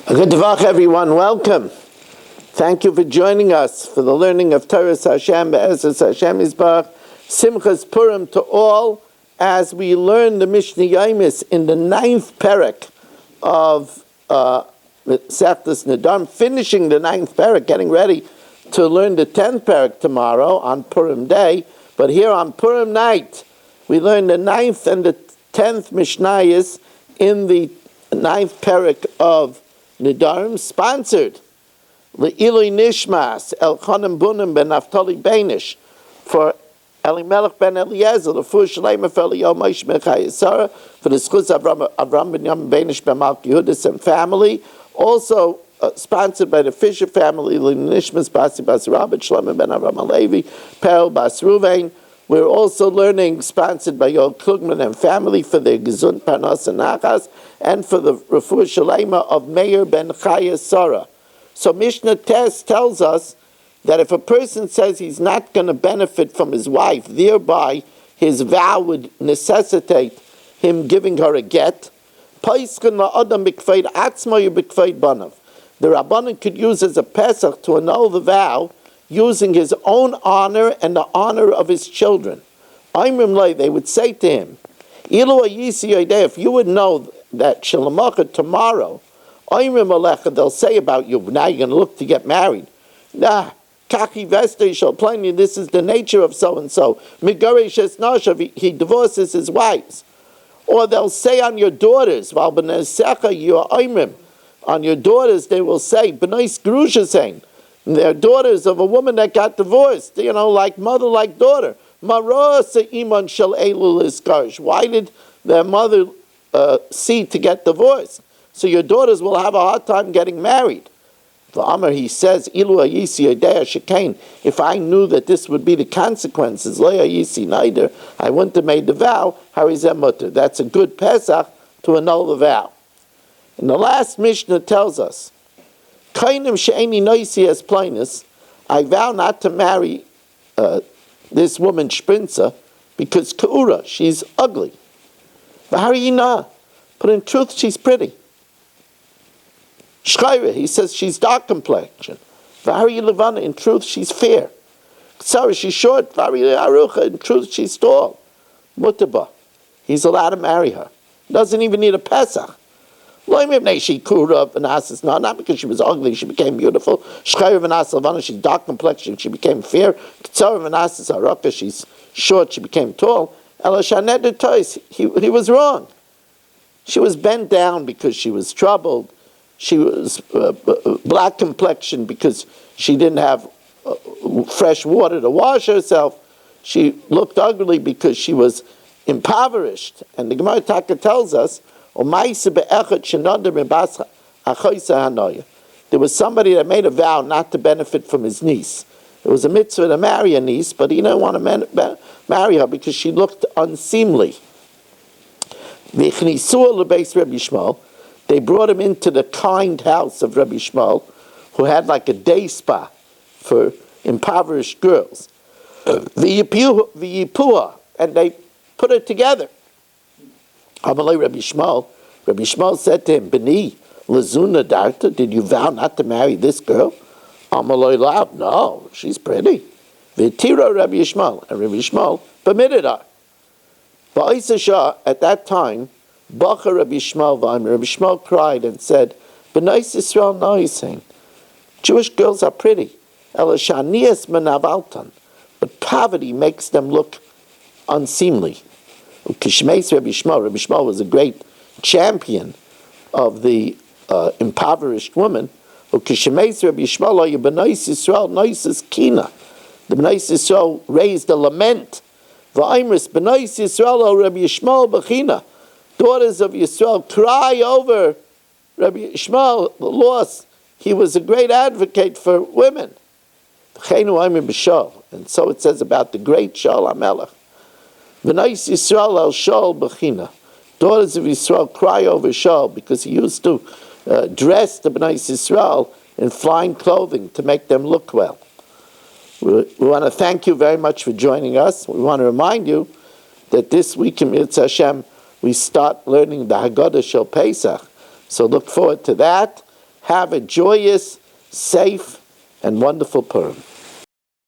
Good Tavach, everyone. Welcome. Thank you for joining us for the learning of Torah Hashem, Be'ezras Hashem Yisbarach, Simchas Purim to all, as we learn the Mishna Yomis in the 9th parak of Seftas Nedarim, finishing the 9th parak, getting ready to learn the 10th parak tomorrow on Purim Day. But here on Purim night, we learn the 9th and the 10th Mishnayos in the 9th parak of Nedarim, sponsored Le'ilui Nishmas Elchanan Bunim ben Naftali Benish for Elimelech ben Eliezer, the Fush Shalema for Yomis Mechayisara, for the schus Avram ben Yom Benish ben Malki Yehudis and family. Also sponsored by the Fisher family, Nishmas Basi Bas Rabbi Shlomo ben Avram Alevi, Perel Bas Ruvain. We're also learning, sponsored by Yoel Klugman and family, for the Gesund Parnas and Nachas, and for the Refuah Shalema of Meir ben Chaya Sarah. So Mishnah tells us that if a person says he's not going to benefit from his wife, thereby his vow would necessitate him giving her a get, the Rabbanan could use as a Pesach to annul the vow, using his own honor and the honor of his children. They would say to him, if you would know that Shalamacha tomorrow, they'll say about you, now you're going to look to get married. Kaki Vester shall plain you, this is the nature of so-and-so. He divorces his wives. Or they'll say on your daughters, on your daughters they will say, B'nais Grusha saying, they're daughters of a woman that got divorced, like mother, like daughter. Why did their mother see to get divorced? So your daughters will have a hard time getting married. Amar, he says, if I knew that this would be the consequences, neither, I wouldn't have made the vow. That's a good Pesach to annul the vow. And the last Mishnah tells us, I vow not to marry this woman Shprinza because Ka'ura, she's ugly. But in truth, she's pretty. Shchayra, he says she's dark complexion. In truth, she's fair. Sorry, she's short. In truth, she's tall. Mutaba, he's allowed to marry her. Doesn't even need a Pesach. Not because she was ugly, she became beautiful. She's dark complexion, she became fair. She's short, she became tall. He was wrong. She was bent down because she was troubled. She was black complexion because she didn't have fresh water to wash herself. She looked ugly because she was impoverished. And the Gemara Taka tells us, there was somebody that made a vow not to benefit from his niece. It was a mitzvah to marry a niece, but he didn't want to marry her because she looked unseemly. They brought him into the kind house of Rabbi Shmuel, who had like a day spa for impoverished girls. And they put her together. Rabbi Shmuel said to him, B'ni, Lazuna Darta, did you vow not to marry this girl? No, she's pretty. V'tira Rabbi Shmuel, and Rabbi Shmuel permitted her. At that time, Bacha Rabbi Shmuel Rabbi Shmuel cried and said, B'nais Yisrael Noising, Jewish girls are pretty, Elashanias Menavaltan, but poverty makes them look unseemly. Rabbi Shmuel was a great champion of the impoverished woman. The B'nais Yisrael raised a lament. Daughters of Yisrael cry over Rabbi Shmuel, the loss. He was a great advocate for women. And so it says about the great Shaul HaMelech. V'nais Yisrael el Shaul b'china. Daughters of Yisrael cry over Shaul because he used to dress the B'nais Yisrael in fine clothing to make them look well. We want to thank you very much for joining us. We want to remind you that this week in Mitzvah Hashem we start learning the Haggadah Shel Pesach. So look forward to that. Have a joyous, safe, and wonderful Purim.